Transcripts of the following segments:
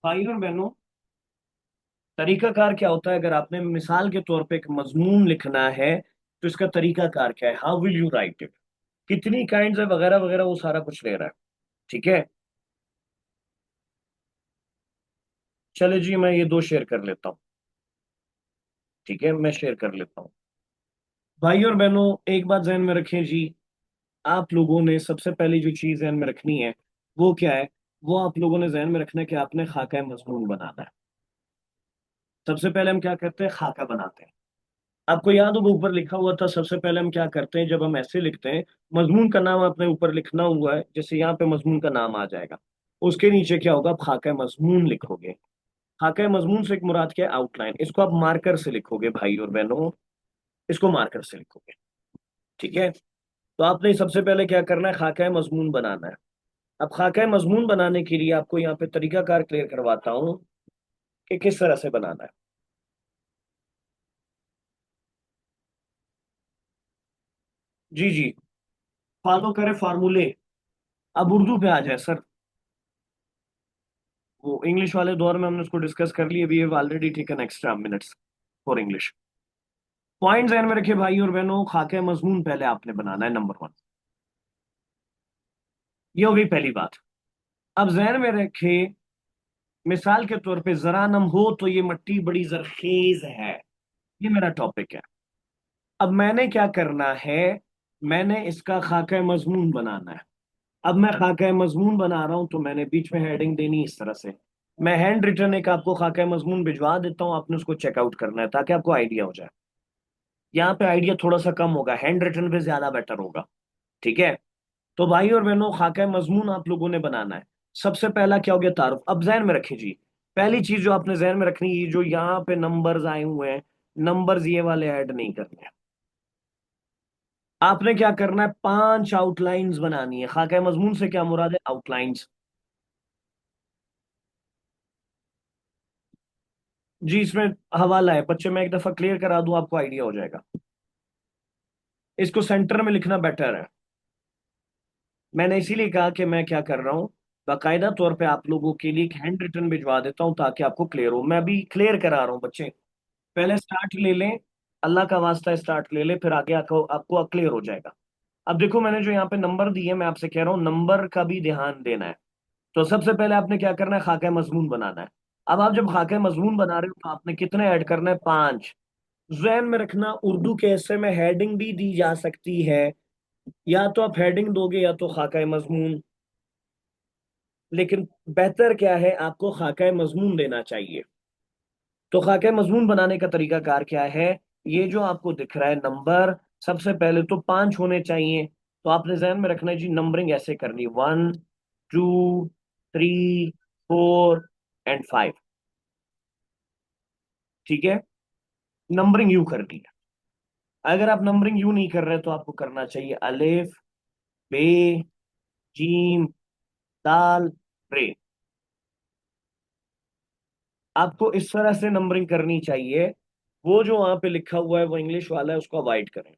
भाई और बहनों, तरीकाकार क्या होता है? अगर आपने मिसाल के तौर पे एक मजमून लिखना है तो इसका तरीकाकार क्या है? How will you right it, कितनी काइंड्स है, वगैरह वगैरह, वो सारा कुछ ले रहा है। ठीक है, चले जी, मैं ये दो शेयर कर लेता हूँ। ठीक है, मैं शेयर कर लेता हूँ। भाई और बहनों, एक बात ध्यान में रखें जी। आप लोगों ने सबसे पहली जो चीज ध्यान में रखनी है वो क्या है? वो आप लोगों ने ध्यान में रखना है कि आपने खाका मजमून बनाना है। सबसे पहले हम क्या करते हैं? खाका बनाते हैं। आपको याद होगा ऊपर लिखा हुआ था, सबसे पहले हम क्या करते हैं जब हम ऐसे लिखते हैं? मजमून का नाम अपने ऊपर लिखना हुआ है, जैसे यहाँ पे मजमून का नाम आ जाएगा। उसके नीचे क्या होगा? आप खाका मजमून लिखोगे। खाका मजमून से एक मुराद क्या है? आउटलाइन। इसको आप मार्कर से लिखोगे भाई और बहनों, इसको मार्कर से लिखोगे। ठीक है, तो आपने सबसे पहले क्या करना है? खाका मजमून बनाना है। अब खाका मजमून बनाने के लिए आपको यहाँ पे तरीकाकार क्लियर करवाता हूँ कि किस तरह से बनाना है। जी जी, फॉलो करें फार्मूले। अब उर्दू पे आ जाए सर। वो इंग्लिश वाले दौर में हमने उसको डिस्कस कर लिया, अभी already taken extra minutes for English. Point ध्यान में रखे भाई और बहनों, खाके मजमून पहले आपने बनाना है, नंबर वन। ये हो गई पहली बात। अब जहन में रखे, मिसाल के तौर पे जरा नम हो तो ये मट्टी बड़ी जरखेज है। ये मेरा टॉपिक है। अब मैंने क्या करना है? मैंने इसका खाका मजमून बनाना है। अब मैं खाका मजमून बना रहा हूं तो मैंने बीच में हेडिंग देनी इस तरह से। मैं हैंड रिटन एक आपको खाका मजमून भिजवा देता हूं, आपने उसको चेकआउट करना है ताकि आपको आइडिया हो जाए। यहाँ पे आइडिया थोड़ा सा कम होगा, हैंड रिटन पे ज्यादा बेटर होगा। ठीक है, तो भाई और बहनों, खाका मजमून आप लोगों ने बनाना है। सबसे पहला क्या हो गया? तारुफ। अब जहन में रखिए जी, पहली चीज जो आपने जहन में रखनी है, ये जो यहाँ पे नंबर्स आए हुए हैं, नंबर्स ये वाले ऐड नहीं करने हैं। आपने क्या करना है? 5 आउटलाइंस बनानी है। खाका मजमून से क्या मुराद है? आउटलाइंस। जी, इसमें हवाला है बच्चे, मैं एक दफा क्लियर करा दूं, आपको आइडिया हो जाएगा। इसको सेंटर में लिखना बेटर है। मैंने इसीलिए कहा कि मैं क्या कर रहा हूँ, बाकायदा तौर पे आप लोगों के लिए एक हैंड रिटन भिजवा देता हूँ ताकि आपको क्लियर हो। मैं अभी क्लियर करा रहा हूँ बच्चे, पहले स्टार्ट ले लें। अल्लाह का वास्ता स्टार्ट ले लें, फिर आगे आपको आपको क्लियर हो जाएगा। अब देखो, मैंने जो यहाँ पे नंबर दिए, मैं आपसे कह रहा हूँ नंबर का भी ध्यान देना है। तो सबसे पहले आपने क्या करना है? खाका मजमून बनाना है। अब आप जब खाका मजमून बना रहे हो तो आपने कितने ऐड करना है? 5। जहन में रखना, उर्दू के हिस्से में हेडिंग भी दी जा सकती है। या तो आप हेडिंग दोगे या तो खाका मजमून, लेकिन बेहतर क्या है? आपको खाका मजमून देना चाहिए। तो खाका मजमून बनाने का तरीका कार क्या है? ये जो आपको दिख रहा है नंबर, सबसे पहले तो 5 होने चाहिए। तो आपने जहन में रखना है जी, नंबरिंग ऐसे करनी, 1, 2, 3, 4 एंड 5। ठीक है, नंबरिंग यू करनी है। अगर आप नंबरिंग यू नहीं कर रहे तो आपको करना चाहिए अलिफ, बे, जीम, दाल, रे। आपको इस तरह से नंबरिंग करनी चाहिए। वो जो वहां पे लिखा हुआ है वो इंग्लिश वाला है, उसको अवॉइड करें।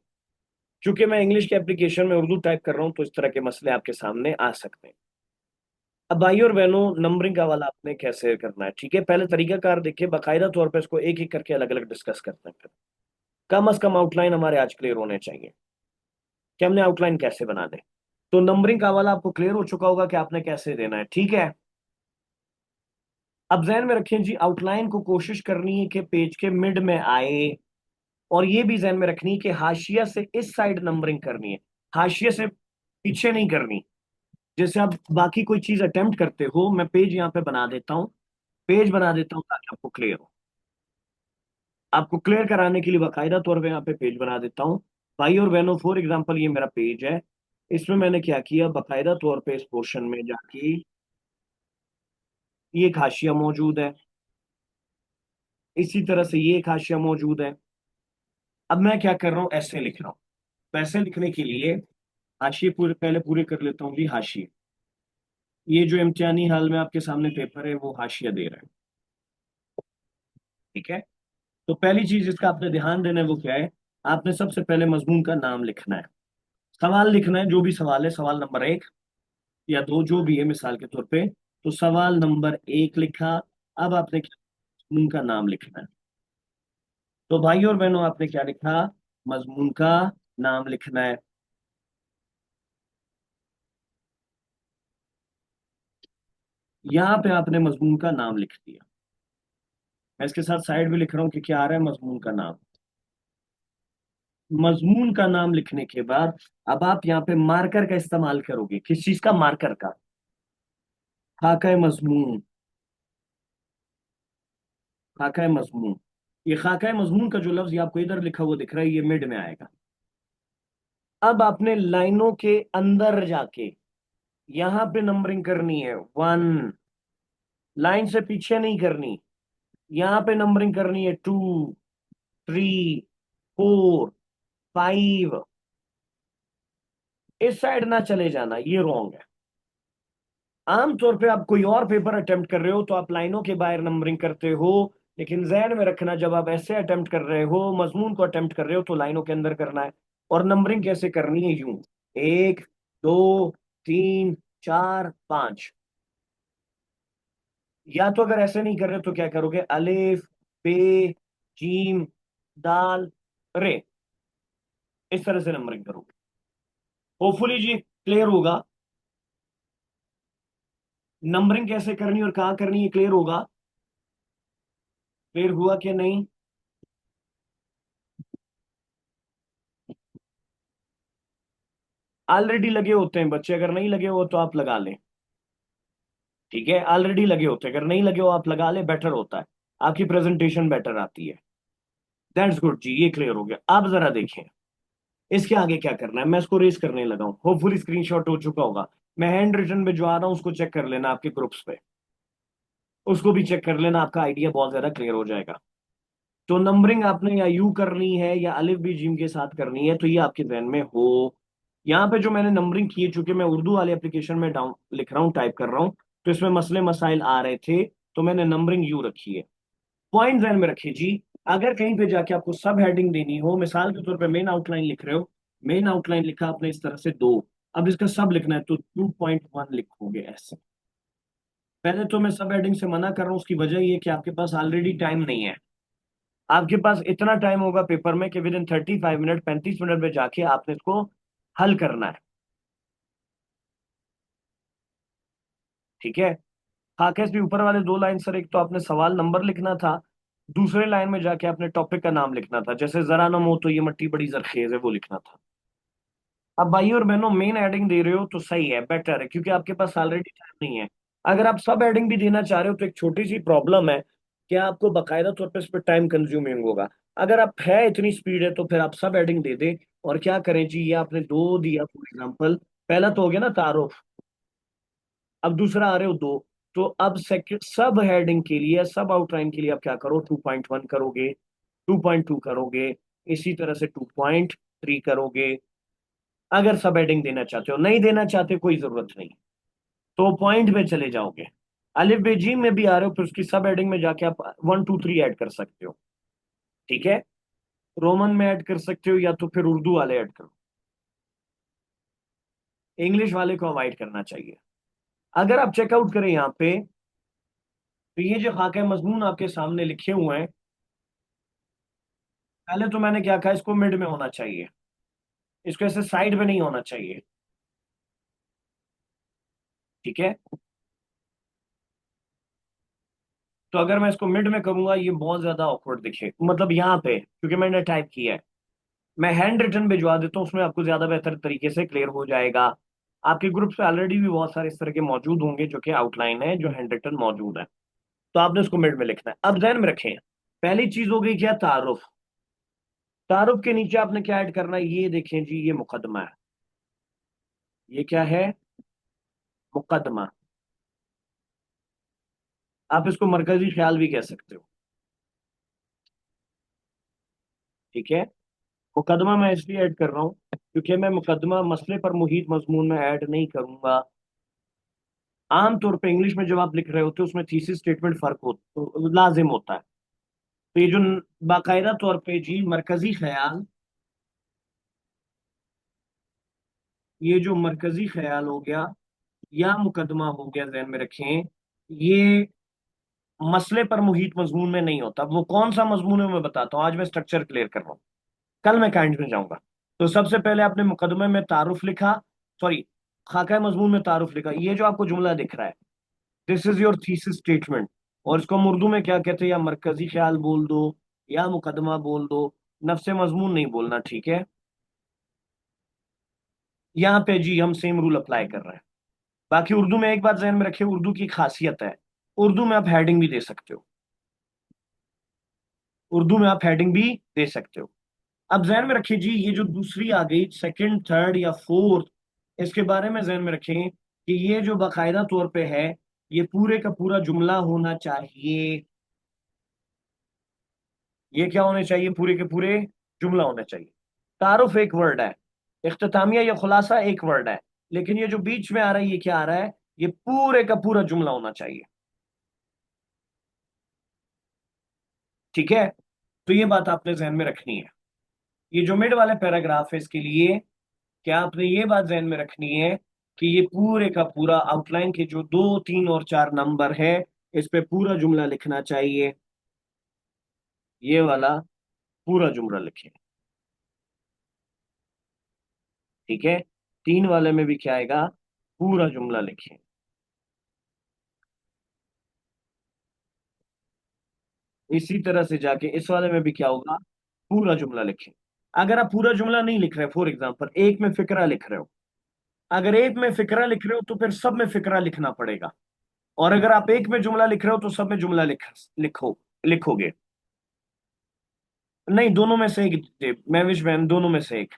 क्योंकि मैं इंग्लिश के एप्लीकेशन में उर्दू टाइप कर रहा हूँ तो इस तरह के मसले आपके सामने आ सकते हैं। अब भाई और बहनों, नंबरिंग का वाला आपने कैसे करना है? ठीक है, पहले तरीकाकार देखिए, बाकायदा तौर पे इसको एक एक करके अलग अलग डिस्कस करते हैं। फिर कम अज कम आउटलाइन हमारे आज क्लियर होने चाहिए कि हमने आउटलाइन कैसे बना दे। तो नंबरिंग का वाला आपको क्लियर हो चुका होगा कि आपने कैसे देना है। ठीक है, अब जहन में रखें जी, आउटलाइन को कोशिश करनी है कि पेज के मिड में आए। और ये भी जहन में रखनी है कि हाशिया से इस साइड नंबरिंग करनी है, हाशिया से पीछे नहीं करनी। जैसे आप बाकी कोई चीज अटेम्प्ट करते हो, मैं पेज यहाँ पे बना देता हूँ, पेज बना देता हूँ ताकि आपको क्लियर हो। आपको क्लियर कराने के लिए बाकायदा तौर पे यहाँ पे पेज बना देता हूँ। भाई और बहनों, फॉर एग्जांपल ये मेरा पेज है। इसमें मैंने क्या किया, बाकायदा तौर पे इस पोर्शन में जाके ये एक हाशिया मौजूद है, इसी तरह से ये एक हाशिया मौजूद है। अब मैं क्या कर रहा हूँ? ऐसे लिख रहा हूँ। तो ऐसे लिखने के लिए हाशिए पूरे पहले पूरे कर लेता हूँ जी। हाशिए, ये जो इम्तिहानी हाल में आपके सामने पेपर है वो हाशिया दे रहा है। ठीक है, तो पहली चीज जिसका आपने ध्यान देना है वो क्या है? आपने सबसे पहले मजमून का नाम लिखना है। सवाल लिखना है, जो भी सवाल है, सवाल नंबर 1 या 2 जो भी है, मिसाल के तौर पे। तो सवाल नंबर 1 लिखा, अब आपने क्या, मजमून का नाम लिखना है। तो भाई और बहनों, आपने क्या लिखा, मजमून का नाम लिखना है। यहाँ पे आपने मजमून का नाम लिख दिया। मैं इसके साथ साइड में लिख रहा हूँ कि क्या आ रहा है, मजमून का नाम। मजमून का नाम लिखने के बाद अब आप यहाँ पे मार्कर का इस्तेमाल करोगे। किस चीज का, मार्कर का। खाका मजमून, खाका मजमून। ये खाका मजमून का जो लफ्ज ये आपको इधर लिखा हुआ दिख रहा है, ये मिड में आएगा। अब आपने लाइनों के अंदर जाके यहां पे नंबरिंग करनी है, 1, लाइन से पीछे नहीं करनी। यहां पे नंबरिंग करनी है, 2, 3, 4, 5। इस साइड ना चले जाना, ये रॉन्ग है। आमतौर पे आप कोई और पेपर अटेम्प्ट कर रहे हो तो आप लाइनों के बाहर नंबरिंग करते हो, लेकिन जहन में रखना, जब आप ऐसे अटेम्प्ट कर रहे हो, मजमून को अटेम्प्ट कर रहे हो, तो लाइनों के अंदर करना है। और नंबरिंग कैसे करनी है, यूं, 1, 2, 3, 4, 5। या तो अगर ऐसे नहीं कर रहे तो क्या करोगे, अलिफ, बे, जीम, दाल, रे, इस तरह से नंबरिंग करोगे। होपफुली जी क्लियर होगा। नंबरिंग कैसे करनी और कहाँ करनी है, क्लियर होगा। क्लियर हुआ कि नहीं। ऑलरेडी लगे होते हैं बच्चे, अगर नहीं लगे हो तो आप लगा लें। ठीक है, ऑलरेडी लगे होते हैं, अगर नहीं लगे हो आप लगा लें, बेटर होता है। आपकी प्रेजेंटेशन बेटर आती है। दैट्स गुड जी, ये क्लियर हो गया। आप जरा देखें इसके आगे क्या करना है। मैं इसको रेस करने लगा हूं, होपफुली स्क्रीनशॉट हो चुका होगा। मैं हैंड रिटन पे जो आ रहा हूं उसको चेक कर लेना आपके ग्रुप्स पे, उसको भी चेक कर लेना, आपका आइडिया बहुत ज्यादा क्लियर हो जाएगा। तो नंबरिंग आपने या यू करनी है या अलिफ भी जिम के साथ करनी है, तो ये आपके जहन में हो। यहाँ पे जो मैंने नंबरिंग की है, चूंकि मैं उर्दू वाले एप्लीकेशन में डाउन लिख रहा हूँ, टाइप कर रहा हूँ, तो इसमें मसले मसाइल आ रहे थे, तो मैंने नंबरिंग यू रखी है। पॉइंट जहन में रखिए जी। अगर कहीं पे जाके आपको सब हेडिंग देनी हो, मिसाल के तौर पे मेन आउटलाइन लिख रहे हो, मेन आउटलाइन लिखा आपने इस तरह से 2, अब इसका सब लिखना है तो 2.1 लिखोगे ऐसे। पहले तो मैं सब हेडिंग से मना कर रहा हूँ, उसकी वजह ये कि आपके पास ऑलरेडी टाइम नहीं है। आपके पास इतना टाइम होगा पेपर में कि विद इन 35 मिनट, 35 मिनट में जाके आपने इसको हल करना है। ठीक है। खाके भी ऊपर वाले 2 लाइन सर, एक तो आपने सवाल नंबर लिखना था, दूसरे लाइन में जाके आपने टॉपिक का नाम लिखना था, जैसे जरा नम हो तो ये मट्टी बड़ी जरखेज है, वो लिखना था। अब भाई और बहनों, मेन एडिंग दे रहे हो तो सही है, बेटर है, क्योंकि आपके पास ऑलरेडी टाइम नहीं है। अगर आप सब एडिंग भी देना चाह रहे हो तो एक छोटी सी प्रॉब्लम है कि आपको बकायदा तौर पर इस पर टाइम कंज्यूमिंग होगा। अगर आप है इतनी स्पीड है तो फिर आप सब एडिंग दे दे। और क्या करें जी, ये आपने 2 दिया फॉर एग्जाम्पल, पहला तो हो गया ना तारुफ, अब दूसरा आ रहे हो 2। तो अब सेकंड सब हेडिंग के लिए, सब आउटलाइन के लिए आप क्या करो, 2.1 करोगे, 2.2 करोगे, इसी तरह से 2.3 करोगे। अगर सब हेडिंग देना चाहते हो, नहीं देना चाहते कोई जरूरत नहीं, तो पॉइंट पे चले जाओगे। अलिफ बेजी में भी आ रहे हो, फिर उसकी सब हेडिंग में जाके आप 1, 2, 3 ऐड कर सकते हो। ठीक है। रोमन में ऐड कर सकते हो, या तो फिर उर्दू वाले ऐड करो। इंग्लिश वाले को अवॉइड करना चाहिए। अगर आप चेकआउट करें यहाँ पे, तो ये जो खाका मजमून आपके सामने लिखे हुए हैं, पहले तो मैंने क्या कहा, इसको मिड में होना चाहिए, इसको ऐसे साइड में नहीं होना चाहिए। ठीक है। तो अगर मैं इसको मिड में करूंगा, ये बहुत ज्यादा ऑकवर्ड दिखे, मतलब यहाँ पे क्योंकि मैंने टाइप किया है। मैं हैंड रिटन भिजवा देता हूँ, उसमें आपको ज्यादा बेहतर तरीके से क्लियर हो जाएगा। आपके ग्रुप पे ऑलरेडी भी बहुत सारे इस तरह के मौजूद होंगे जो कि आउटलाइन है, जो हैंड रिटन मौजूद है। तो आपने उसको मिड में लिखना है। अब ध्यान में रखें, पहली चीज हो गई क्या, तारुफ। तारुफ के नीचे आपने क्या ऐड करना है, ये देखें जी, ये मुकदमा है। ये क्या है, मुकदमा। आप इसको मरकजी ख्याल भी कह सकते हो। ठीक है। मुकदमा मैं इसलिए ऐड कर रहा हूँ क्योंकि मैं मुकदमा मसले पर मुहित मजमून में ऐड नहीं करूंगा। आमतौर पे इंग्लिश में जब आप लिख रहे होते हो उसमें थीसिस स्टेटमेंट फर्क हो तो लाजिम होता है। तो ये जो बाकायदा तौर पे जी मरकजी ख्याल, ये जो मरकजी ख्याल हो गया या मुकदमा हो गया, ध्यान में रखें, ये मसले पर मुहित मजमून में नहीं होता। वो कौन सा मजमून है मैं बताता हूँ, आज मैं स्ट्रक्चर क्लियर कर रहा हूँ, कल मैं काइंड में जाऊंगा। तो सबसे पहले आपने मुकदमे में तारुफ लिखा, सॉरी, खाका मजमून में तारुफ लिखा। ये जो आपको जुमला दिख रहा है, this is your thesis statement. और इसको हम उर्दू में क्या कहते हैं, या मरकजी ख्याल बोल दो या मुकदमा बोल दो, नफ्से मजमून नहीं बोलना, ठीक है। यहाँ पे जी हम सेम रूल अप्लाई कर रहे हैं। बाकी उर्दू में एक बात ध्यान में रखिए, उर्दू की खासियत है, उर्दू में आप हेडिंग भी दे सकते हो, उर्दू में आप हेडिंग भी दे सकते हो। अब जहन में रखिए जी, ये जो दूसरी आ गई, सेकंड, थर्ड या फोर्थ, इसके बारे में जहन में रखें कि ये जो बाकायदा तौर पे है, ये पूरे का पूरा जुमला होना चाहिए। ये क्या होने चाहिए, पूरे के पूरे जुमला होना चाहिए। तारुफ एक वर्ड है, इख्तितामिया या खुलासा एक वर्ड है, लेकिन ये जो बीच में आ रहा है, ये क्या आ रहा है, ये पूरे का पूरा जुमला होना चाहिए। ठीक है, तो ये बात आपने जहन में रखनी है। ये जो मिड वाले पैराग्राफ है, इसके लिए क्या आपने ये बात ध्यान में रखनी है कि ये पूरे का पूरा आउटलाइन के जो 2, 3 और 4 नंबर है, इस पे पूरा जुमला लिखना चाहिए। ये वाला पूरा जुमला लिखे, ठीक है। 3 वाले में भी क्या आएगा, पूरा जुमला लिखे। इसी तरह से जाके इस वाले में भी क्या होगा, पूरा जुमला लिखे। अगर आप पूरा जुमला नहीं लिख रहे, फॉर एग्जाम्पल एक में फिक्रा लिख रहे हो, अगर एक में फिक्रा लिख रहे हो तो फिर सब में फिक्रा लिखना पड़ेगा। और अगर आप एक में जुमला लिख रहे हो तो सब में जुमला लिखो, लिखोगे। नहीं, दोनों में से एक दे, महविश बहन, दोनों में से एक।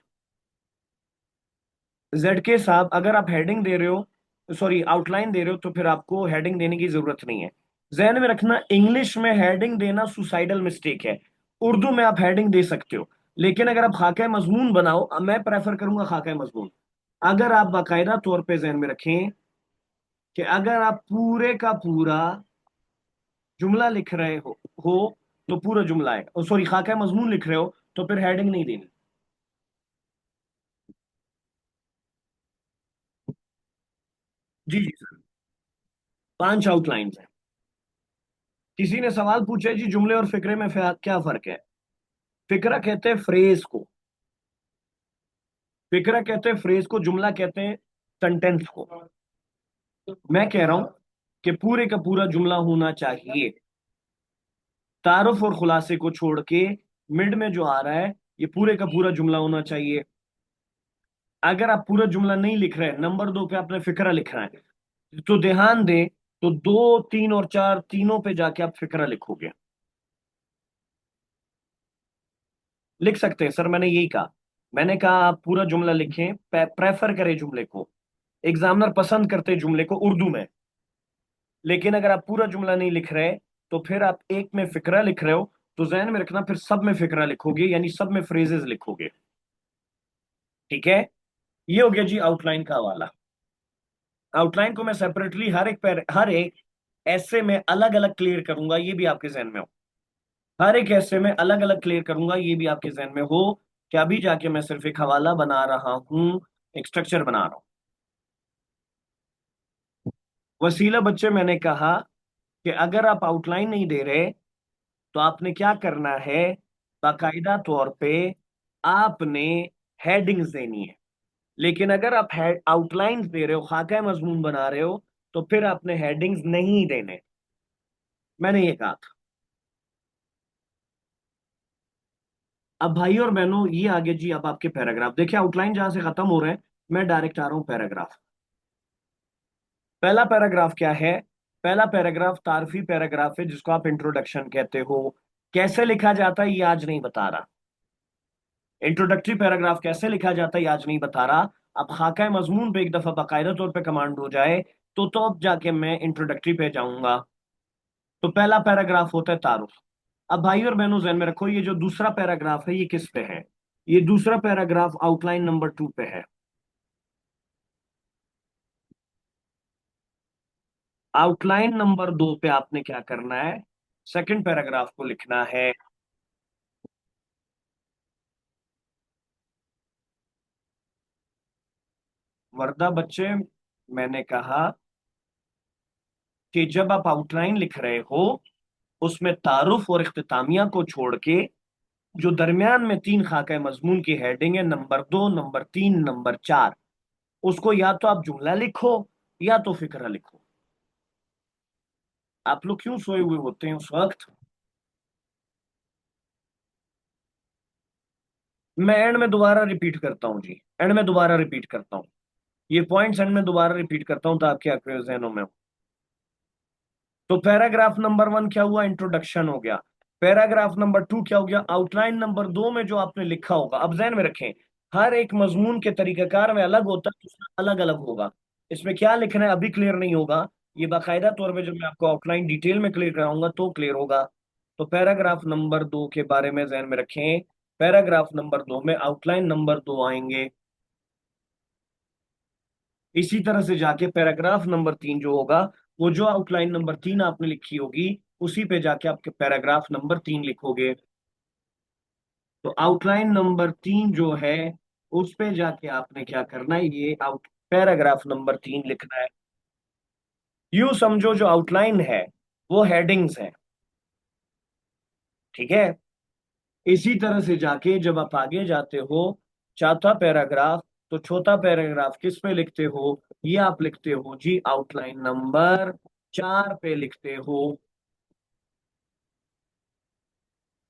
जेड के साहब, अगर आप हेडिंग दे रहे हो, सॉरी आउटलाइन दे रहे हो, तो फिर आपको हेडिंग देने की जरूरत नहीं है। जहन में रखना, इंग्लिश में हेडिंग देना सुसाइडल मिस्टेक है। उर्दू में आप हेडिंग दे सकते हो, लेकिन अगर आप खाका मजमून बनाओ, मैं प्रेफर करूंगा खाका मजमून। अगर आप बाकायदा तौर पे जहन में रखें कि अगर आप पूरे का पूरा जुमला लिख रहे हो तो पूरा जुमला आएगा, सॉरी खाका मजमून लिख रहे हो तो फिर हेडिंग नहीं देनी। जी जी सर, 5 आउटलाइंस हैं। किसी ने सवाल पूछा है जी, जुमले और फिक्रे में क्या फर्क है। फिक्रा कहते हैं फ्रेज को, फिक्रा कहते हैं फ्रेज को, जुमला कहते हैं सेंटेंस को। मैं कह रहा हूं कि पूरे का पूरा जुमला होना चाहिए, तारुफ और खुलासे को छोड़ के मिड में जो आ रहा है, ये पूरे का पूरा जुमला होना चाहिए। अगर आप पूरा जुमला नहीं लिख रहे, नंबर 2 पे आपने फिक्रा लिखना है, तो ध्यान दें, तो 2, 3 और 4 तीनों पे जाके आप फिक्रा लिखोगे। लिख सकते हैं सर, मैंने यही कहा। मैंने कहा आप पूरा जुमला लिखें, प्रेफर करें जुमले को, एग्जामिनर पसंद करते हैं जुमले को उर्दू में। लेकिन अगर आप पूरा जुमला नहीं लिख रहे, तो फिर आप एक में फिक्रा लिख रहे हो, तो जहन में रखना फिर सब में फिक्रा लिखोगे, यानी सब में फ्रेजेस लिखोगे। ठीक है, ये हो गया जी आउटलाइन का हवाला। आउटलाइन को मैं सेपरेटली हर एक ऐसे में अलग अलग क्लियर करूंगा, ये भी आपके जहन में हो। हर एक ऐसे में अलग अलग क्लियर करूंगा, ये भी आपके जहन में हो कि अभी जाके मैं सिर्फ एक हवाला बना रहा हूं, एक स्ट्रक्चर बना रहा हूं। वसीला बच्चे, मैंने कहा कि अगर आप आउटलाइन नहीं दे रहे, तो आपने क्या करना है, बाकायदा तौर पे आपने हेडिंग्स देनी है। लेकिन अगर आप आउटलाइंस दे रहे हो, खाका मजमून बना रहे हो, तो फिर आपने हेडिंग्स नहीं देने। मैंने ये कहा था। अब भाई और बहनों, ये आगे जी, अब आपके पैराग्राफ देखिए, आउटलाइन जहां से खत्म हो रहे हैं, मैं डायरेक्ट आ रहा हूं पैराग्राफ। पहला पैराग्राफ क्या है, पहला पैराग्राफ तारफी पैराग्राफ है, जिसको आप इंट्रोडक्शन कहते हो। कैसे लिखा जाता है ये आज नहीं बता रहा। इंट्रोडक्टरी पैराग्राफ कैसे लिखा जाता है ये आज नहीं बता रहा। अब खाका मजमून पे एक दफा बाकायदा तौर पे कमांड हो जाए, तो अब जाके मैं इंट्रोडक्टरी पे जाऊंगा। तो पहला पैराग्राफ होता है तारुफ। अब भाई और बहनों ध्यान में रखो, ये जो दूसरा पैराग्राफ है, ये किस पे है, ये दूसरा पैराग्राफ आउटलाइन नंबर 2 पे है। आउटलाइन नंबर 2 पे आपने क्या करना है, सेकंड पैराग्राफ को लिखना है। वर्दा बच्चे, मैंने कहा कि जब आप आउटलाइन लिख रहे हो, उसमें तारुफ और इख्तितामिया को छोड़ के जो दरमियान में तीन खाका मजमून की हेडिंग है, नंबर 2, नंबर 3, नंबर 4, उसको या तो आप जुमला लिखो या तो फिक्रा लिखो। आप लोग क्यों सोए हुए होते हैं उस वक्त? मैं एंड में दोबारा रिपीट करता हूँ जी, एंड में दोबारा रिपीट करता हूँ, ये पॉइंट्स एंड में दोबारा रिपीट करता हूँ तो आपके आपके जहनों में हो। तो पैराग्राफ नंबर 1 क्या हुआ? इंट्रोडक्शन हो गया। पैराग्राफ नंबर 2 क्या हो गया? आउटलाइन नंबर 2 में जो आपने लिखा होगा, अब ध्यान में रखें, हर एक मजमून के तरीकाकार में अलग होता है, तो उसमें अलग अलग होगा। इसमें क्या लिखना है अभी क्लियर नहीं होगा, ये बाकायदा तौर पे जब मैं आपको आउटलाइन डिटेल में क्लियर कराऊंगा तो क्लियर होगा। तो पैराग्राफ नंबर 2 के बारे में ध्यान में रखें। पैराग्राफ नंबर 2 में आउटलाइन नंबर 2 आएंगे। इसी तरह से जाके पैराग्राफ नंबर 3 जो होगा, वो जो आउटलाइन नंबर 3 आपने लिखी होगी, उसी पे जाके आपके पैराग्राफ नंबर 3 लिखोगे। तो आउटलाइन नंबर 3 जो है, उस पे जाके आपने क्या करना है, ये आउट पैराग्राफ नंबर 3 लिखना है। यूं समझो जो आउटलाइन है वो हेडिंग्स है, ठीक है। इसी तरह से जाके जब आप आगे जाते हो, चौथा पैराग्राफ, तो चौथा पैराग्राफ किस पे लिखते हो? ये आप लिखते हो जी आउटलाइन नंबर 4 पे लिखते हो।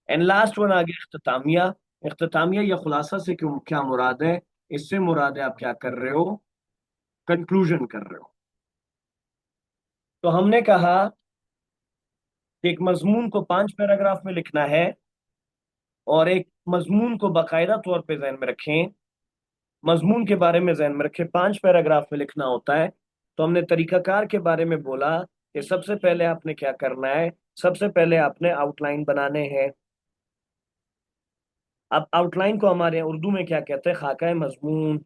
एंड लास्ट वन आ गया इख्तितामिया। इख्तितामिया या खुलासा से क्यों क्या मुराद है? इससे मुराद है आप क्या कर रहे हो, कंक्लूजन कर रहे हो। तो हमने कहा कि एक मजमून को 5 पैराग्राफ में लिखना है, और एक मजमून को बाकायदा तौर पे जहन में रखें, मजमून के बारे में जहन में रखें, 5 पैराग्राफ में लिखना होता है। तो हमने तरीकाकार के बारे में बोला कि सबसे पहले आपने क्या करना है, सबसे पहले आपने आउटलाइन बनाने हैं। अब आउटलाइन को हमारे यहाँ उर्दू में क्या कहते हैं? खाका मजमून।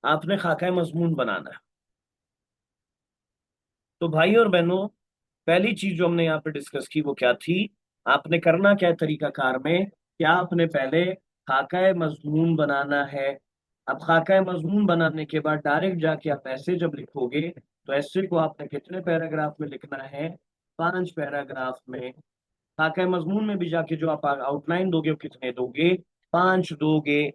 आपने खाका मजमून बनाना है। तो भाई और बहनों, पहली चीज जो हमने यहाँ पे डिस्कस की वो क्या थी? आपने करना क्या है तरीकाकार में, क्या आपने पहले खाका मजमून बनाना है। अब खाका मजमून बनाने के बाद डायरेक्ट जाके आप ऐसे जब लिखोगे, तो ऐसे को आपने कितने पैराग्राफ में लिखना है? 5 पैराग्राफ में। खाका मजमून में भी जाके जो आप आउटलाइन दोगे वो कितने दोगे? 5 दोगे।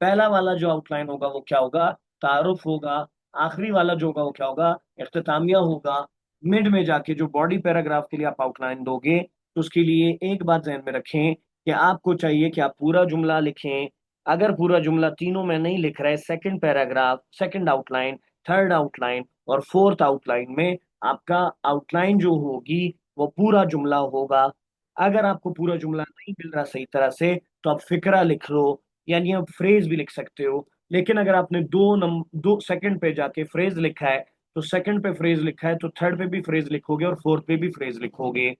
पहला वाला जो आउटलाइन होगा वो क्या होगा? तारुफ होगा। आखिरी वाला जो होगा वो क्या होगा? इख्तितामिया होगा। मिड में जाके जो बॉडी पैराग्राफ के लिए आप आउटलाइन दोगे, तो उसके लिए एक बात ध्यान में रखें कि आपको चाहिए कि आप पूरा जुमला लिखें। अगर पूरा जुमला तीनों में नहीं लिख रहे, second paragraph, second outline, third outline और फोर्थ आउटलाइन में आपका आउटलाइन जो होगी वो पूरा जुमला होगा। अगर आपको पूरा जुमला नहीं मिल रहा सही तरह से, तो आप फिक्रा लिख लो, यानी आप फ्रेज भी लिख सकते हो। लेकिन अगर आपने दो सेकंड पे जाके फ्रेज लिखा है, तो सेकंड पे फ्रेज लिखा है तो थर्ड पे भी फ्रेज लिखोगे और फोर्थ पे भी फ्रेज लिखोगे।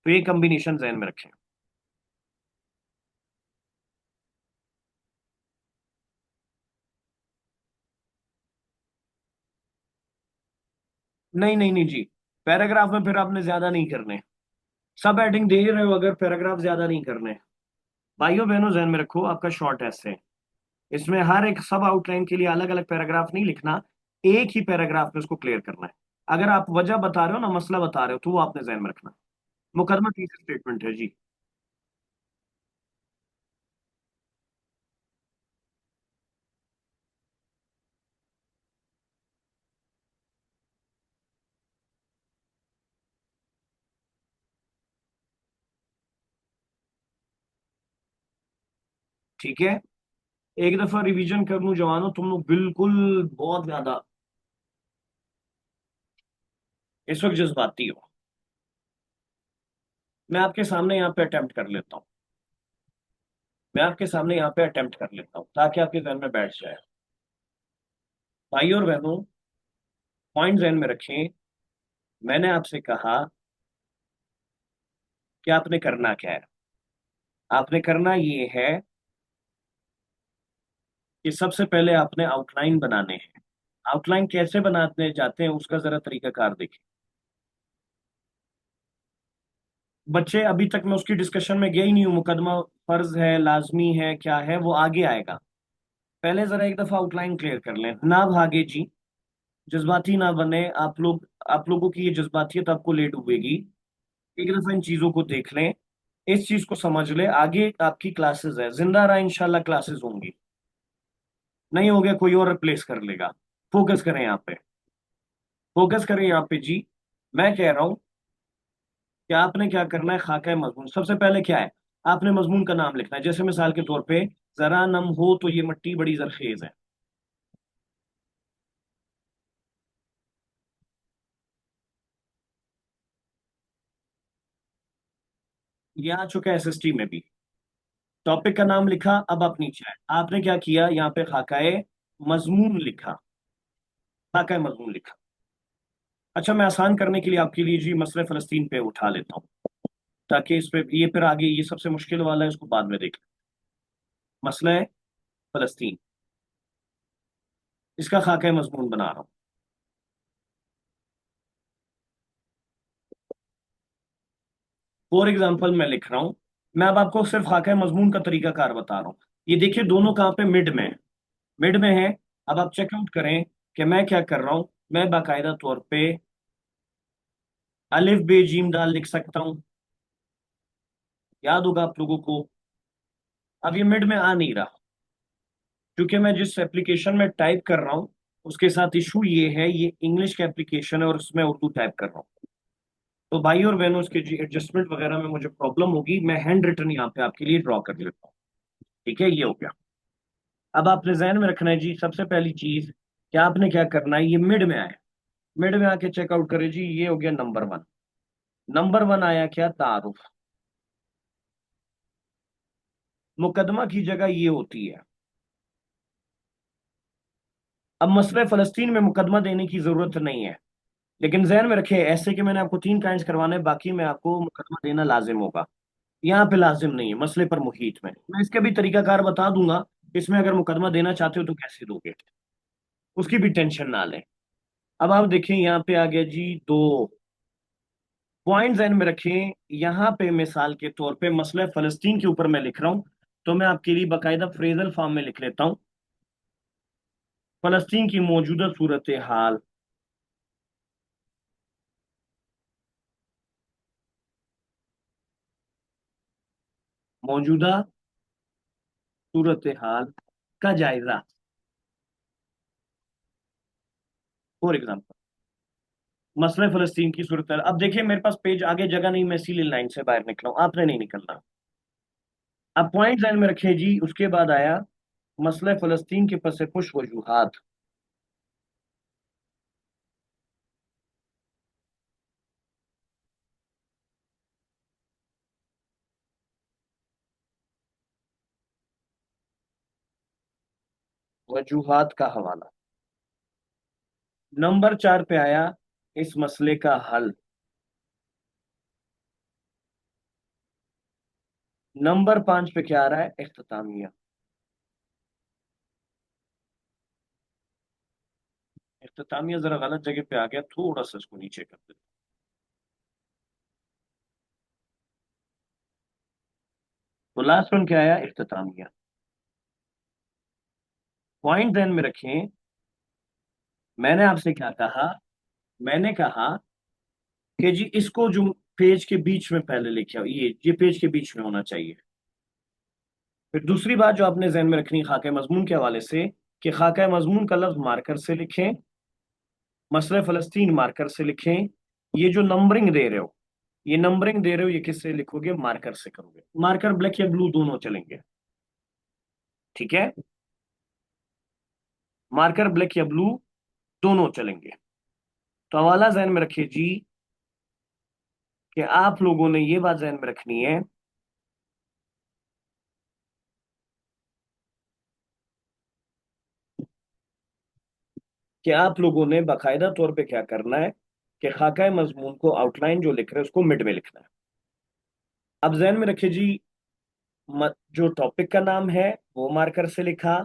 तो ये कॉम्बिनेशन ध्यान में रखें। नहीं नहीं नहीं जी, पैराग्राफ में फिर आपने ज्यादा नहीं करने। सब हेडिंग दे रहे हो, अगर पैराग्राफ ज्यादा नहीं करने। भाइयों बहनों ध्यान में रखो, आपका शॉर्ट ऐसे, इसमें हर एक सब आउटलाइन के लिए अलग अलग पैराग्राफ नहीं लिखना, एक ही पैराग्राफ में उसको क्लियर करना है। अगर आप वजह बता रहे हो ना, मसला बता रहे हो, तो वो आपने ध्यान में रखना। मुकदमा तीसरा स्टेटमेंट है जी। ठीक है, एक दफा रिवीजन कर लूं जवानों, तुम लोग बिल्कुल बहुत ज्यादा इस वक्त जज्बाती हो। मैं आपके सामने यहाँ पे अटेम्प्ट कर लेता हूँ, मैं आपके सामने यहाँ पे अटेम्प्ट कर लेता हूँ ताकि आपके जहन में बैठ जाए। भाइयों और बहनों, पॉइंट जहन में रखें। मैंने आपसे कहा कि आपने करना क्या है। आपने करना ये है कि सबसे पहले आपने आउटलाइन बनाने हैं। आउटलाइन कैसे बनाते जाते हैं उसका जरा तरीकाकार देखिए। बच्चे, अभी तक मैं उसकी डिस्कशन में गया ही नहीं हूँ, मुकदमा फर्ज है, लाजमी है, क्या है, वो आगे आएगा। पहले जरा एक दफा आउटलाइन क्लियर कर लें, ना भागे जी, जज्बाती ना बने आप लोग। आप लोगों की ये जज्बातियत आपको लेट डूबेगी। एक दफा इन चीजों को देख लें, इस चीज को समझ ले, आगे आपकी क्लासेस है, जिंदा रहा इंशाल्लाह क्लासेस होंगी, नहीं हो गया कोई और रिप्लेस कर लेगा। फोकस करें यहाँ पे, फोकस करें यहाँ पे जी। मैं कह रहा हूँ कि आपने क्या करना है, खाका मजमून सबसे पहले क्या है, आपने मजमून का नाम लिखना है। जैसे मिसाल के तौर पे, जरा नम हो तो ये मिट्टी बड़ी जरखेज है, ये आ चुका है एसएसटी में भी। टॉपिक का नाम लिखा, अब आप नीचे आए, आपने क्या किया, यहाँ पे खाकाए मजमून लिखा, खाकाए मजमून लिखा। अच्छा, मैं आसान करने के लिए आपके लिए जी मसले फलस्तीन पे उठा लेता हूँ, ताकि इस पे ये फिर आगे ये सबसे मुश्किल वाला है, उसको बाद में देख लें। मसला है फलस्तीन, इसका खाका मजमून बना रहा हूँ। फॉर एग्जाम्पल मैं लिख रहा हूँ, मैं अब आपको सिर्फ खाका मजमून का तरीकाकार बता रहा हूँ। ये देखिए दोनों कहाँ पे, मिड में है, मिड में है। अब आप चेकआउट करें कि मैं क्या कर रहा हूँ। मैं बाकायदा तौर पे अलिफ बे जीम दाल लिख सकता हूँ, याद होगा आप लोगों को। अब ये मिड में आ नहीं रहा, क्योंकि मैं जिस एप्लीकेशन में टाइप कर रहा हूँ उसके साथ इशू ये है, ये इंग्लिश का एप्लीकेशन है और उसमें उर्दू टाइप कर रहा हूँ। तो भाई और बहनों, इसके जी एडजस्टमेंट वगैरह में मुझे प्रॉब्लम होगी, मैं हैंड रिटन यहाँ पे आपके लिए ड्रॉ कर लेता हूँ। ठीक है, ये हो गया। अब आपने जहन में रखना है जी, सबसे पहली चीज कि आपने क्या करना है, ये मिड में आए, मिड में आके चेकआउट करे जी, ये हो गया नंबर वन। नंबर वन आया क्या, तारुफ। मुकदमा की जगह ये होती है। अब मसले फलस्तीन में मुकदमा देने की जरूरत नहीं है, लेकिन जहन में रखे ऐसे कि मैंने आपको तीन काइंस करवाने हैं, बाकी में आपको मुकदमा देना लाजिम होगा। यहाँ पे लाजिम नहीं है, मसले पर मुहीत में मैं इसका भी तरीकाकार बता दूंगा। इसमें अगर मुकदमा देना चाहते हो तो कैसे दोगे, उसकी भी टेंशन ना लें। अब आप देखें यहाँ पे आ गया जी दो पॉइंट, जहन में रखें। यहाँ पे मिसाल के तौर पे मसला फलस्तीन के ऊपर मैं लिख रहा हूँ, तो मैं आपके लिए बाकायदा फ्रेजल फॉर्म में लिख लेता हूँ। फलस्तीन की मौजूदा सूरत हाल, मौजूदा सूरत हाल का जायजा। फॉर एग्जाम्पल, मसला फलस्तीन की सूरत हाल। अब देखिए मेरे पास पेज आगे जगह नहीं, मैं इसीलिए लाइन से बाहर निकला हूं, आपने नहीं निकलना। अब पॉइंट लाइन में रखे जी, उसके बाद आया मसला फलस्तीन के पस पुश वजूहात। वजूहात का हवाला। नंबर चार पे आया इस मसले का हल। नंबर पांच पे क्या आ रहा है, इख्तितामिया। इख्तितामिया जरा गलत जगह पे आ गया, थोड़ा सा इसको नीचे कर दे। तो लास्ट वन क्या आया, इख्तितामिया। पॉइंट ध्यान में रखें, मैंने आपसे क्या कहा, मैंने कहा कि जी इसको जो पेज के बीच में पहले लिखे, ये पेज के बीच में होना चाहिए। फिर दूसरी बात जो आपने जहन में रखनी खाके मजमून के हवाले से, कि खाका मजमून का लफ्ज मार्कर से लिखें, मसले फलस्तीन मार्कर से लिखें। ये जो नंबरिंग दे रहे हो, ये नंबरिंग दे रहे हो, ये किससे लिखोगे, मार्कर से करोगे। मार्कर ब्लैक या ब्लू दोनों चलेंगे, ठीक है। मार्कर ब्लैक या ब्लू दोनों चलेंगे। तो हवाला जहन में रखिए जी, कि आप लोगों ने ये बात जहन में रखनी है कि आप लोगों ने बाकायदा तौर पे क्या करना है, कि खाका मजमून को आउटलाइन जो लिख रहे हैं उसको मिड में लिखना है। अब जहन में रखिए जी, जो टॉपिक का नाम है वो मार्कर से लिखा,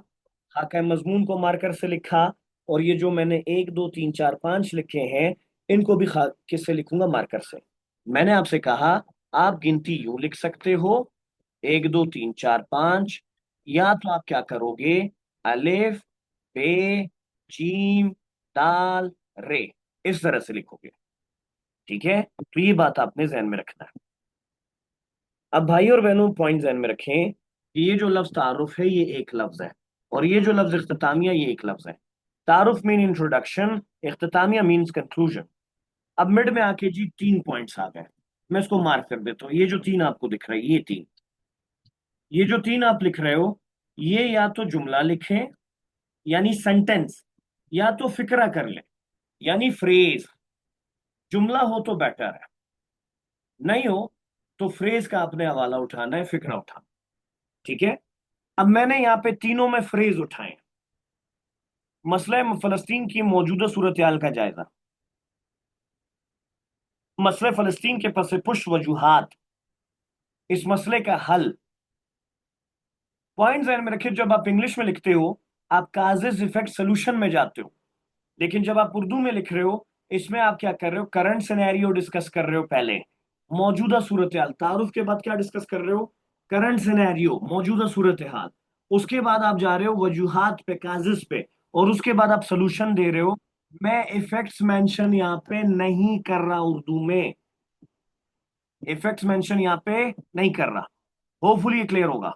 खाका मजमून को मार्कर से लिखा, और ये जो मैंने एक दो तीन चार पांच लिखे हैं, इनको भी किससे लिखूंगा, मार्कर से। मैंने आपसे कहा आप गिनती यूं लिख सकते हो, एक दो तीन चार पांच, या तो आप क्या करोगे, अलिफ बे जीम दाल रे, इस तरह से लिखोगे। ठीक है, तो ये बात आपने जहन में रखना है। अब भाई और बहनों पॉइंट ध्यान में रखें कि ये जो लफ्ज तारुफ है ये एक लफ्ज है, और ये जो लफ्ज इख्तितामिया ये एक लफ्ज है। तारुफ मीन इंट्रोडक्शन, इख्तितामिया मीन्स कंक्लूजन। अब मिड में आके जी 3 पॉइंट्स आ गए। मैं इसको मार्क कर देता हूँ, ये जो तीन आपको दिख रहा है ये तीन, ये जो तीन आप लिख रहे हो, ये या तो जुमला लिखें यानी सेंटेंस, या तो फिक्रा कर ले यानी फ्रेज। जुमला हो तो बेटर है, नहीं हो तो फ्रेज का अपने हवाला उठाना है, फिक्रा उठाना। ठीक है। अब मैंने यहाँ पे तीनों में फ्रेज उठाए। मसला फलस्तीन की मौजूदा सूरत हाल का जायजा, मसले फलस्तीन के पस पुश वजूहात, इस मसले का हल। पॉइंट ध्यान में रखिए, जब आप इंग्लिश में लिखते हो आप काजेज इफेक्ट सोल्यूशन में जाते हो, लेकिन जब आप उर्दू में लिख रहे हो इसमें आप क्या कर रहे हो, करंट सिनेरियो डिस्कस कर रहे हो। पहले मौजूदा सूरत हाल, तारुफ के बाद क्या डिस्कस कर रहे हो, करंट सिनेरियो, मौजूदा सूरत हाल। उसके बाद आप जा रहे हो वजूहात पे, काजिज पे, और उसके बाद आप सोल्यूशन दे रहे हो। मैं इफेक्ट्स मेंशन यहाँ पे नहीं कर रहा उर्दू में, इफेक्ट्स मेंशन यहाँ पे नहीं कर रहा। होपफुली ये क्लियर होगा।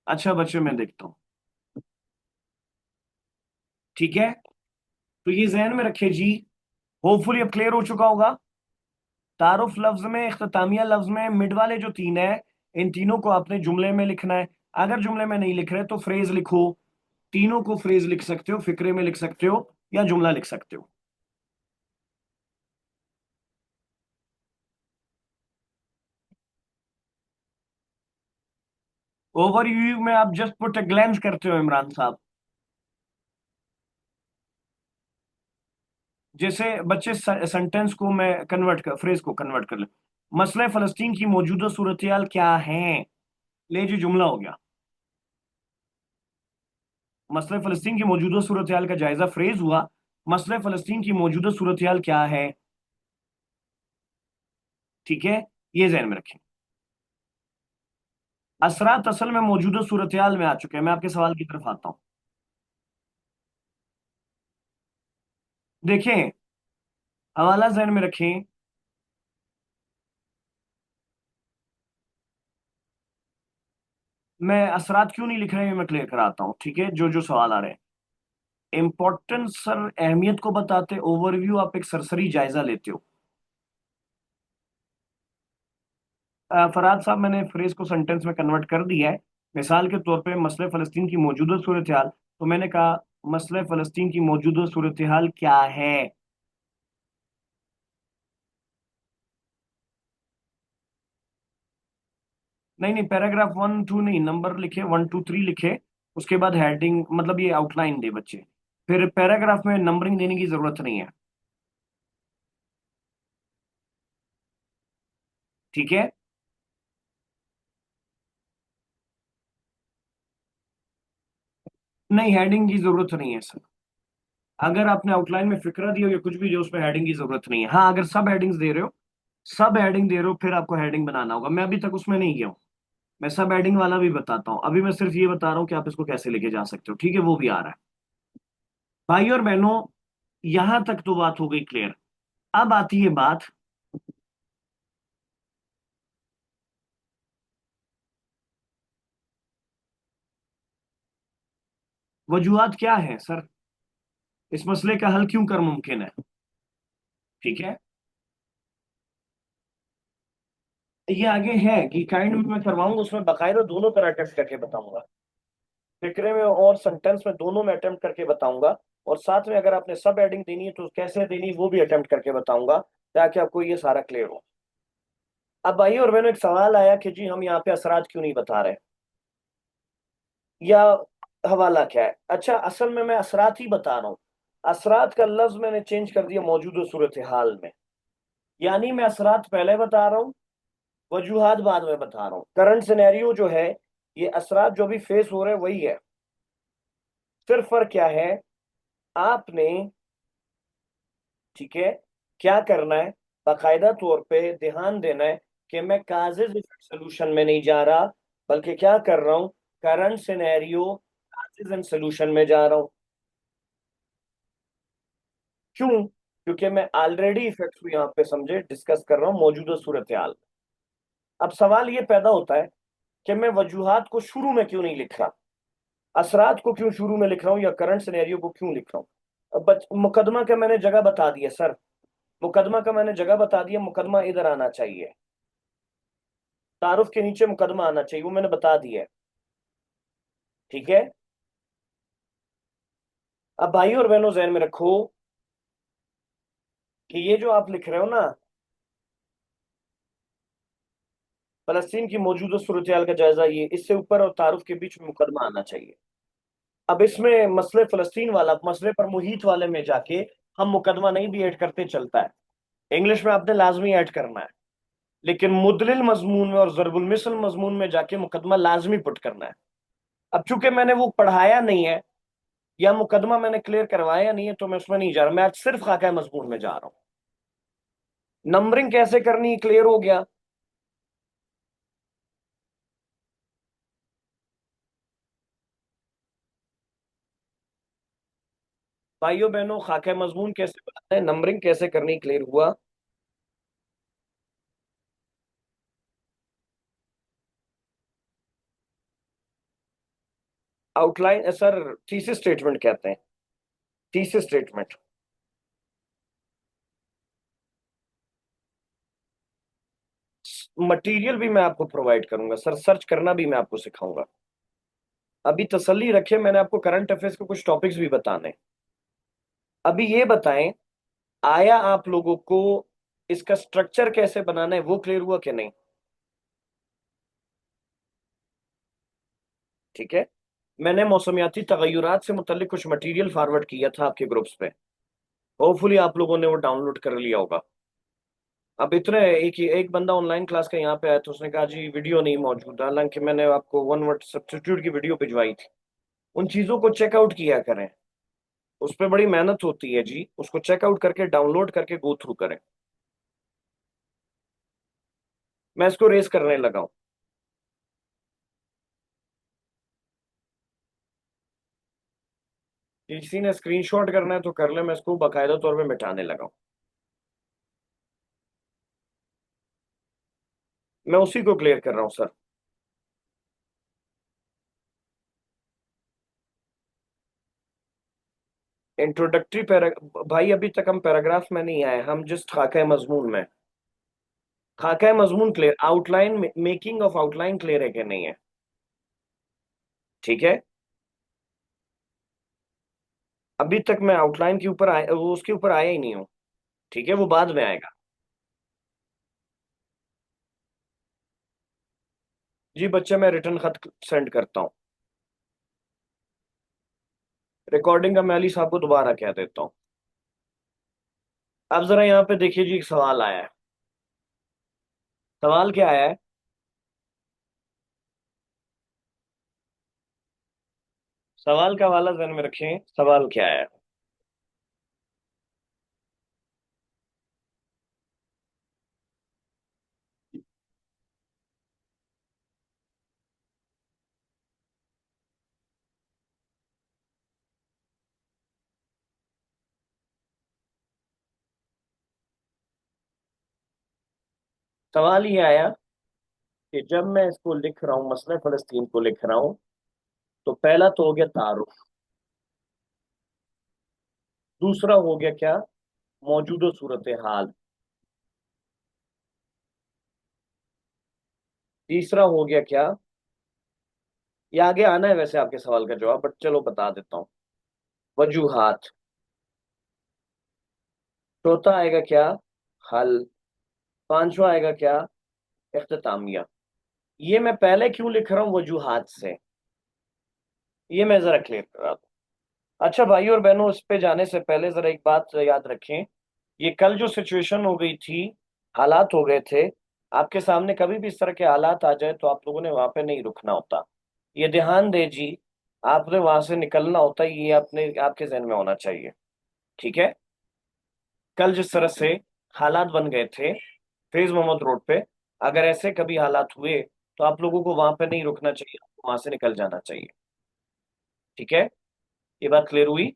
अच्छा बच्चों मैं देखता हूँ। ठीक है, तो ये जहन में रखिए जी। होपफुली अब क्लियर हो चुका होगा। तारुफ लफ्ज में, इख्तितामिया लफ्ज में मिड वाले जो तीन है, इन तीनों को आपने जुमले में लिखना है। अगर जुमले में नहीं लिख रहे तो फ्रेज लिखो। तीनों को फ्रेज लिख सकते हो, फिक्रे में लिख सकते हो, या जुमला लिख सकते हो। ओवरव्यू में आप जस्ट पुट अ ग्लैंस करते हो इमरान साहब। जैसे बच्चे सेंटेंस को मैं कन्वर्ट कर, फ्रेज को कन्वर्ट कर ले। मसले फलस्तीन की मौजूदा सूरत हाल क्या है, ले जी जुमला हो गया। मसले फलस्तीन की मौजूदा सूरत हाल का जायजा फ्रेज हुआ। मसले फलस्तीन की मौजूदा सूरत हाल क्या है। ठीक है, ये ध्यान में रखें। असरात असल में मौजूदा सूरत हाल में आ चुके हैं। मैं आपके सवाल की तरफ आता हूं। देखें, हवाला ध्यान में रखें। मैं असरात क्यों नहीं लिख रहे हैं मैं क्लियर कराता हूं। ठीक है, जो जो सवाल आ रहे हैं इंपॉर्टेंस सर, अहमियत को बताते, ओवरव्यू आप एक सरसरी जायजा लेते हो। फरहाद साहब, मैंने फ्रेज को सेंटेंस में कन्वर्ट कर दिया है। मिसाल के तौर पे मसले फलस्तीन की मौजूदा सूरत हाल, तो मैंने कहा मसले फलस्तीन की मौजूदा सूरत हाल क्या है। नहीं नहीं, पैराग्राफ 1 2 नहीं, नंबर लिखे 1 2 3 लिखे। उसके बाद हेडिंग, मतलब ये आउटलाइन दे बच्चे। फिर पैराग्राफ में नंबरिंग देने की जरूरत नहीं है। ठीक है। नहीं, हेडिंग की जरूरत नहीं है सर। अगर आपने आउटलाइन में फिक्रा दिया हो या कुछ भी जो, उसमें हेडिंग की जरूरत नहीं है। हाँ, अगर सब हेडिंग्स दे रहे हो, सब हेडिंग दे रहे हो, फिर आपको हेडिंग बनाना होगा। मैं अभी तक उसमें नहीं गया हूँ। मैं सब हेडिंग वाला भी बताता हूँ। अभी मैं सिर्फ ये बता रहा हूँ कि आप इसको कैसे लेके जा सकते हो। ठीक है, वो भी आ रहा है। भाई और बहनों, यहां तक तो बात हो गई क्लियर। अब आती है बात, वजूहत क्या है सर, इस मसले का हल क्यों कर मुमकिन है। ठीक है, ये आगे है कि काइंड में मैं करवाऊंगा, उसमें बाकायदा दोनों तरह अटेम्प्ट करके बताऊंगा। फिक्रे में और सेंटेंस में दोनों में अटेम्प्ट करके बताऊंगा। और साथ में अगर आपने सब एडिंग देनी है तो कैसे देनी है वो भी अटेम्प्ट करके बताऊंगा, ताकि आपको ये सारा क्लियर हो। अब भाई और बहनों, एक सवाल आया कि जी हम यहाँ पे असरात क्यों नहीं बता रहे, या हवाला क्या है। अच्छा, असल में मैं असरात ही बता रहा हूँ। असरात का लफ्ज मैंने चेंज कर दिया मौजूदा सूरत हाल में। यानी मैं असरात पहले बता रहा हूँ, वजूहात बाद में बता रहा हूँ। करंट सिनेरियो जो है, ये असरात जो भी फेस हो रहे हैं वही है। सिर्फ फर्क क्या है, आपने, ठीक है, क्या करना है, बाकायदा तौर पे ध्यान देना है कि मैं काजेज इफेक्ट सोल्यूशन में नहीं जा रहा, बल्कि क्या कर रहा हूं, current scenario causes and solution में जा रहा हूं। क्यों? क्योंकि मैं ऑलरेडी इफेक्ट्स को यहाँ पे समझे डिस्कस कर रहा हूँ मौजूदा सूरत हाल। अब सवाल ये पैदा होता है कि मैं वजूहात को शुरू में क्यों नहीं लिख रहा, असरात को क्यों शुरू में लिख रहा हूँ, या करंट सिनेरियो को क्यों लिख रहा हूँ। अब मुकदमा का मैंने जगह बता दिया सर, मुकदमा का मैंने जगह बता दिया, मुकदमा इधर आना चाहिए, तारुफ के नीचे मुकदमा आना चाहिए, वो मैंने बता दिया है। ठीक है। अब भाई और बहनों जहन में रखो कि ये जो आप लिख रहे हो ना, फलस्तीन की मौजूदा सूरत हाल का जायजा, ये इससे ऊपर और तारुफ के बीच में मुकदमा आना चाहिए। अब इसमें मसले फलस्तीन वाला, मसले पर मुहीत वाले में जाके हम मुकदमा नहीं भी ऐड करते चलता है, इंग्लिश में आपने लाजमी ऐड करना है, लेकिन मुदलिल मजमून में और जरबुल मिसल मजमून में जाके मुकदमा लाजमी पुट करना है। अब चूंकि मैंने वो पढ़ाया नहीं है या मुकदमा मैंने क्लियर करवाया नहीं है, तो मैं उसमें नहीं जा रहा, मैं आज सिर्फ खाका मजमून में जा रहा हूं। नंबरिंग कैसे करनी क्लियर हो गया। भाइयों बहनों, खाका मजमून कैसे बनाना है, नंबरिंग कैसे करनी क्लियर हुआ। आउटलाइन सर, थीसिस स्टेटमेंट कहते हैं, थीसिस स्टेटमेंट। मटेरियल भी मैं आपको प्रोवाइड करूंगा सर, सर्च करना भी मैं आपको सिखाऊंगा। अभी तसल्ली रखे, मैंने आपको करंट अफेयर्स के कुछ टॉपिक्स भी बताने। अभी ये बताएं, आया आप लोगों को इसका स्ट्रक्चर कैसे बनाना है वो क्लियर हुआ कि नहीं। ठीक है। मैंने मौसमियाती तगयुरात से मुतल्लिक कुछ मटेरियल फॉरवर्ड किया था आपके ग्रुप्स पे, होपफुली आप लोगों ने वो डाउनलोड कर लिया होगा। अब इतने एक बंदा ऑनलाइन क्लास का यहाँ पे आया तो उसने कहा जी वीडियो नहीं मौजूद, हालांकि मैंने आपको वन वर्ड सब्स्टिट्यूट की वीडियो भिजवाई थी। उन चीजों को चेकआउट किया करें, उस पर बड़ी मेहनत होती है जी, उसको चेकआउट करके डाउनलोड करके गो थ्रू करें। मैं इसको रेस करने लगा हूं। किसी ने स्क्रीनशॉट करना है तो कर ले, मैं इसको बाकायदा तौर पे मिटाने लगा हूं। मैं उसी को क्लियर कर रहा हूं सर। इंट्रोडक्टरी भाई अभी तक हम पैराग्राफ में नहीं आए, हम जस्ट खाका मजमून में। खाका मजमून clear, outline making of outline clear है कि नहीं है। ठीक है। अभी तक मैं आउटलाइन के ऊपर आया, वो उसके ऊपर आया ही नहीं हूँ। ठीक है, वो बाद में आएगा। जी बच्चे, मैं रिटर्न खत सेंड करता हूँ। रिकॉर्डिंग का मैं अली साहब को दोबारा कह देता हूँ। अब जरा यहाँ पे देखिए जी, एक सवाल आया है। सवाल क्या आया है। सवाल का हवाला ध्यान में रखें, सवाल क्या है। सवाल ये आया कि जब मैं इसको लिख रहा हूँ, मसले फलस्तीन को लिख रहा हूँ, तो पहला तो हो गया तारुफ, दूसरा हो गया क्या, मौजूदा सूरत हाल, तीसरा हो गया क्या, ये आगे आना है वैसे आपके सवाल का जवाब, बट चलो बता देता हूँ, वजूहात। चौथा आएगा क्या, हल। पांचवा आएगा क्या, इख्तितामिया। ये मैं पहले क्यों लिख रहा हूँ वजूहात से, ये मैं जरा क्लियर कर रहा था। अच्छा भाई और बहनों, इस पे जाने से पहले जरा एक बात याद रखें, ये कल जो सिचुएशन हो गई थी, हालात हो गए थे, आपके सामने कभी भी इस तरह के हालात आ जाए तो आप लोगों ने वहां पे नहीं रुकना होता। ये ध्यान दे जी, आपने वहां से निकलना होता है, ये अपने आपके जहन में होना चाहिए। ठीक है। कल जिस तरह से हालात बन गए थे फैज मोहम्मद रोड पे, अगर ऐसे कभी हालात हुए तो आप लोगों को वहां पे नहीं रुकना चाहिए, वहां से निकल जाना चाहिए। ठीक है। ये बात क्लियर हुई।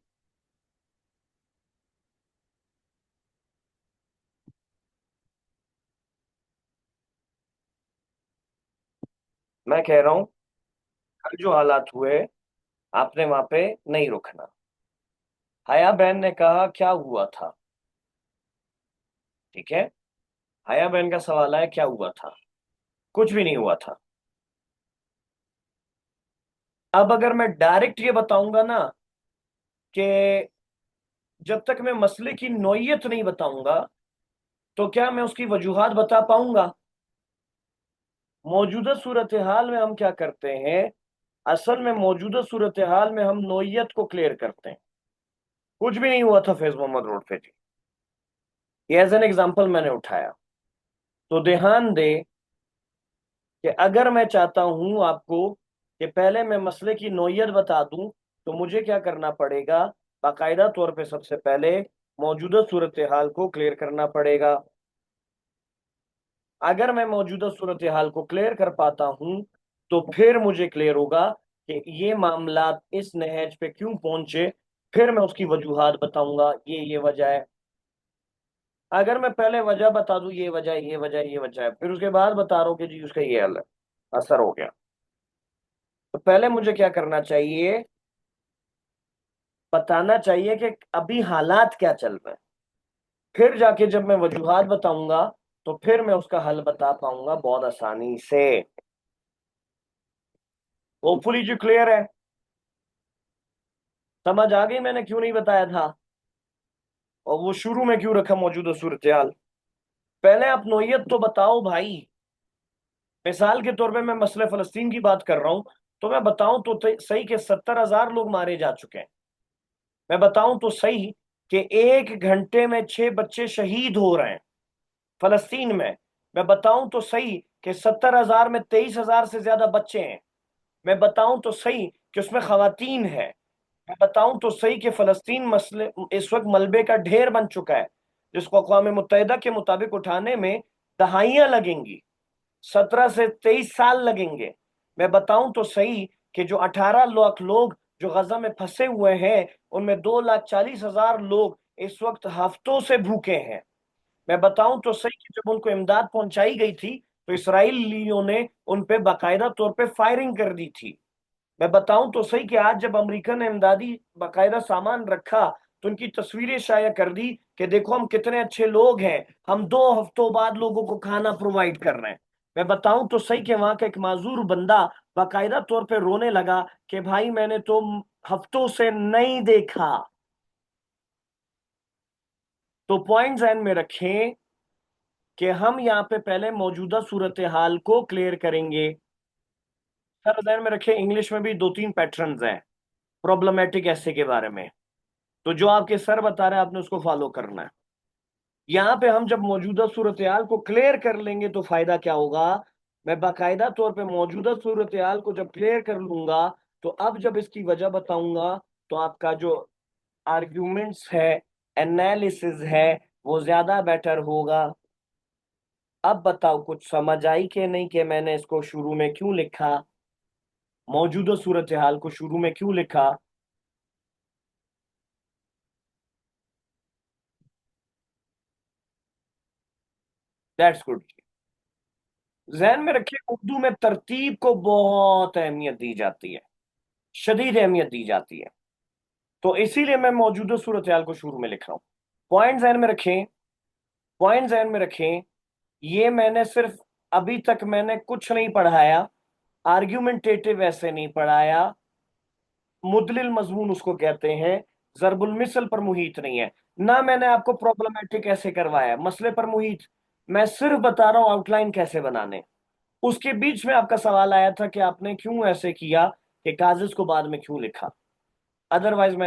मैं कह रहा हूं कल जो हालात हुए आपने वहां पे नहीं रुकना। हया बहन ने कहा क्या हुआ था। ठीक है। हया बहन का सवाल है क्या हुआ था। कुछ भी नहीं हुआ था। अब अगर मैं डायरेक्ट ये बताऊंगा ना कि जब तक मैं मसले की नौयत नहीं बताऊंगा तो क्या मैं उसकी वजूहात बता पाऊंगा। मौजूदा सूरत हाल में हम क्या करते हैं, असल में मौजूदा सूरत हाल में हम नौयत को क्लियर करते हैं। कुछ भी नहीं हुआ था फैज मोहम्मद रोड पे जी, ये एज एन एग्जाम्पल मैंने उठाया। तो ध्यान दे कि अगर मैं चाहता हूं आपको कि पहले मैं मसले की नौयत बता दूं तो मुझे क्या करना पड़ेगा, बाकायदा तौर पे सबसे पहले मौजूदा सूरत हाल को क्लियर करना पड़ेगा। अगर मैं मौजूदा सूरत हाल को क्लियर कर पाता हूं तो फिर मुझे क्लियर होगा कि ये मामला इस नहज पे क्यों पहुंचे। फिर मैं उसकी वजूहात बताऊंगा, ये वजह है। अगर मैं पहले वजह बता दूं ये वजह है, ये वजह है, ये वजह है, फिर उसके बाद बता रहा हूं कि जी उसका ये हल है, असर हो गया। तो पहले मुझे क्या करना चाहिए, बताना चाहिए कि अभी हालात क्या चल रहे हैं। फिर जाके जब मैं वजूहात बताऊंगा तो फिर मैं उसका हल बता पाऊंगा बहुत आसानी से। होपफुली जो क्लियर है, समझ आ गई मैंने क्यों नहीं बताया था और वो शुरू में क्यों रखा मौजूदा सूरत हाल। पहले आप नोयत तो बताओ भाई। मिसाल के तौर पे मैं मसले फलस्तीन की बात कर रहा हूं तो मैं बताऊं तो सही के 70,000 लोग मारे जा चुके हैं। मैं बताऊं तो सही कि 1 घंटे में 6 बच्चे शहीद हो रहे हैं फलस्तीन में। मैं बताऊं तो सही कि 70,000 में 23,000 से ज्यादा बच्चे हैं। मैं बताऊं तो सही कि उसमें खवातीन है। मैं बताऊं तो सही कि फलस्तीन मसले इस वक्त मलबे का ढेर बन चुका है जिसको अक़वाम मुत्तहिदा के मुताबिक उठाने में दहाइयां लगेंगी, 17 से 23 साल लगेंगे। मैं बताऊं तो सही कि जो 18 लाख लोग जो गजा में फंसे हुए हैं उनमें 2,40,000 लोग इस वक्त हफ्तों से भूखे हैं। मैं बताऊं तो सही कि जब उनको इमदाद पहुंचाई गई थी तो इसराइलियों ने उन पे बाकायदा तौर पे फायरिंग कर दी थी। मैं बताऊं तो सही कि आज जब अमेरिका ने इमदादी बाकायदा सामान रखा तो उनकी तस्वीरें शाया कर दी कि देखो हम कितने अच्छे लोग हैं, हम 2 हफ्तों बाद लोगों को खाना प्रोवाइड कर रहे हैं। मैं बताऊं तो सही कि वहां का एक माजूर बंदा बाकायदा तौर पे रोने लगा कि भाई मैंने तो हफ्तों से नहीं देखा। तो पॉइंट ध्यान में रखें कि हम यहाँ पे पहले मौजूदा सूरत हाल को क्लियर करेंगे। सर ध्यान में रखें इंग्लिश में भी 2-3 पैटर्न्स हैं प्रॉब्लमेटिक ऐसे के बारे में। तो जो आपके सर बता रहे हैं आपने उसको फॉलो करना है। यहाँ पे हम जब मौजूदा सूरत हाल को क्लियर कर लेंगे तो फायदा क्या होगा, मैं बाकायदा तौर पे मौजूदा सूरत हाल को जब क्लियर कर लूंगा तो अब जब इसकी वजह बताऊंगा तो आपका जो आर्ग्यूमेंट्स है, एनालिसिस है, वो ज्यादा बेटर होगा। अब बताओ कुछ समझ आई कि नहीं कि मैंने इसको शुरू में क्यों लिखा, मौजूदा सूरत हाल को शुरू में क्यों लिखा। That's good. जहन में रखिए उर्दू में तरतीब को बहुत अहमियत दी जाती है, शदीद अहमियत दी जाती है। तो इसीलिए मैं मौजूदा सूरत हाल को शुरू में लिख रहा हूं। पॉइंट जहन में रखें, पॉइंट जहन में रखें, ये मैंने सिर्फ अभी तक मैंने कुछ नहीं पढ़ाया, आर्ग्यूमेंटेटिव ऐसे नहीं पढ़ाया, मुदलिल मजमून उसको कहते हैं, जरबुल मिसल पर मुहित नहीं है। ना मैंने आपको प्रॉब्लमेटिक ऐसे करवाया मसले पर मुहित, मैं सिर्फ बता रहा हूं आउटलाइन कैसे बनाने। उसके बीच में आपका सवाल आया था कि आपने क्यों ऐसे किया कि काजिज को बाद में क्यों लिखा, अदरवाइज मैंने